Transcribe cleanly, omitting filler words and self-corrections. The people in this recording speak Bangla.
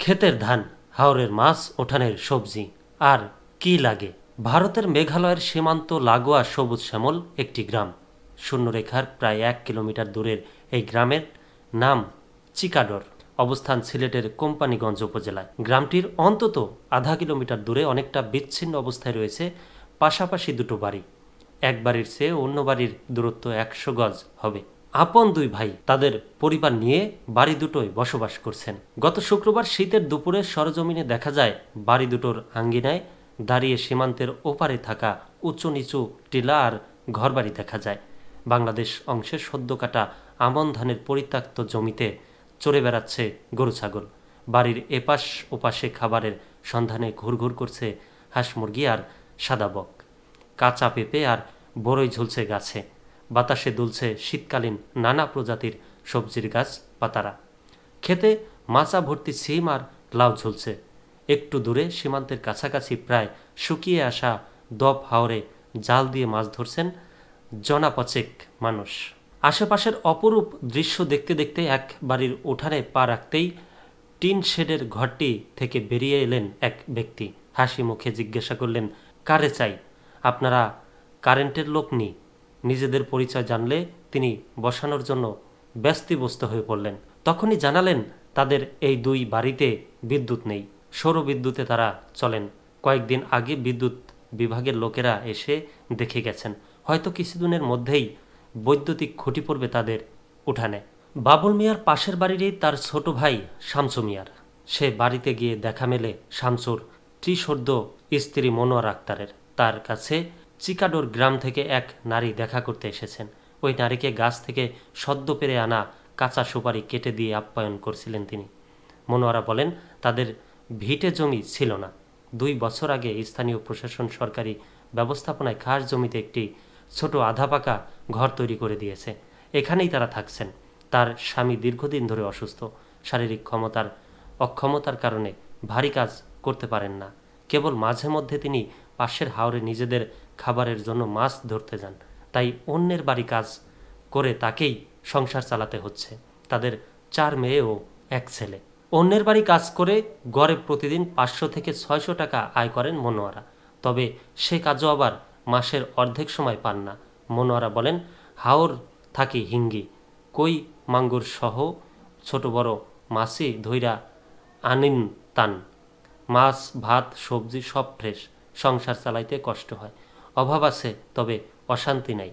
ক্ষেতের ধান, হাওরের মাছ, উঠানের সবজি, আর কি লাগে। ভারতের মেঘালয়ের সীমান্ত লাগোয়া সবুজ শ্যামল একটি গ্রাম। শূন্যরেখার প্রায় 1 কিলোমিটার দূরের এই গ্রামের নাম চিকাডর। অবস্থান সিলেটের কোম্পানীগঞ্জ উপজেলায়। গ্রামটির অন্তত আধা কিলোমিটার দূরে অনেকটা বিচ্ছিন্ন অবস্থায় রয়েছে পাশাপাশি দুটো বাড়ি। এক বাড়ির চেয়ে অন্য বাড়ির দূরত্ব 100 গজ হবে। আপন দুই ভাই তাদের পরিবার নিয়ে বাড়ি দুটোয় বসবাস করছেন। গত শুক্রবার শীতের দুপুরে সরজমিনে দেখা যায় বাড়ি দুটোর আঙ্গিনায় দাঁড়িয়ে সীমান্তের ওপারে থাকা উঁচু নিচু টিলা আর ঘরবাড়ি দেখা যায়। বাংলাদেশ অংশে সদ্য কাটা আমন ধানের পরিত্যক্ত জমিতে চড়ে বেড়াচ্ছে গরু ছাগল। বাড়ির এপাশ ওপাশে খাবারের সন্ধানে ঘুরঘুর করছে হাঁস মুরগি আর সাদা বক। কাঁচা পেঁপে আর বড়ই ঝুলছে গাছে। বাতাসে দুলছে শীতকালীন নানা প্রজাতির সবজির গাছ পাতারা। খেতে মাচা ভর্তি সিম আর লাউ ঝুলছে। একটু দূরে সীমান্তের কাছাকাছি প্রায় শুকিয়ে আসা দপ হাওরে জাল দিয়ে মাছ ধরছেন জনাপচেক মানুষ। আশেপাশের অপরূপ দৃশ্য দেখতে দেখতে এক বাড়ির উঠানে পা রাখতেই টিন শেডের ঘরটি থেকে বেরিয়ে এলেন এক ব্যক্তি। হাসি মুখে জিজ্ঞাসা করলেন, কারে চাই? আপনারা কারেন্টের লোক নি? নিজেদের পরিচয় জানলে তিনি বসানোর জন্য ব্যস্তিব্যস্ত হয়ে পড়লেন। তখনই জানালেন তাদের এই দুই বাড়িতে বিদ্যুৎ নেই, সৌরবিদ্যুতে তারা চলেন। কয়েকদিন আগে বিদ্যুৎ বিভাগের লোকেরা এসে দেখে গেছেন। হয়তো কিছুদিনের মধ্যেই বৈদ্যুতিক খুঁটি পড়বে তাদের উঠানে। বাবুল মিয়ার পাশের বাড়িরই তার ছোট ভাই শামসু মিয়ার। সে বাড়িতে গিয়ে দেখা মেলে শামসুর ত্রিশোর্ধ্ব স্ত্রী মনোয়ার আক্তারের। তার কাছে চিকাডোর গ্রাম থেকে এক নারী দেখা করতে এসেছেন। ওই নারীকে গাছ থেকে সদ্য পেরে আনা কাঁচা সুপারি কেটে দিয়ে আপ্যায়ন করছিলেন তিনি। মনোয়ারা বলেন, তাদের ভিটে জমি ছিল না। 2 বছর আগে স্থানীয় প্রশাসন সরকারি ব্যবস্থাপনায় খাস জমিতে একটি ছোট আধা পাকা ঘর তৈরি করে দিয়েছে। এখানেই তারা থাকছেন। তার স্বামী দীর্ঘদিন ধরে অসুস্থ। শারীরিক অক্ষমতার কারণে ভারী কাজ করতে পারেন না। কেবল মাঝে মধ্যে তিনি পাশের হাওরে নিজেদের খাবারের জন্য মাছ ধরতে যান। তাই অন্যের বাড়ি কাজ করে তাকেই সংসার চালাতে হচ্ছে। তাদের 4 মেয়ে ও 1 ছেলে। অন্যের বাড়ি কাজ করে গড়ে প্রতিদিন 500 থেকে 600 টাকা আয় করেন মনোয়ারা। তবে সে কাজও আবার মাসের অর্ধেক সময় পান না। মনোয়ারা বলেন, হাওর থাকি হিঙ্গি, কই মাঙ্গুর সহ ছোট বড় মাছই ধইরা আনিন তান। মাছ ভাত সবজি সব ফ্রেশ। সংসার চালাইতে কষ্ট হয়, অভাব আছে, তবে অশান্তি নাই।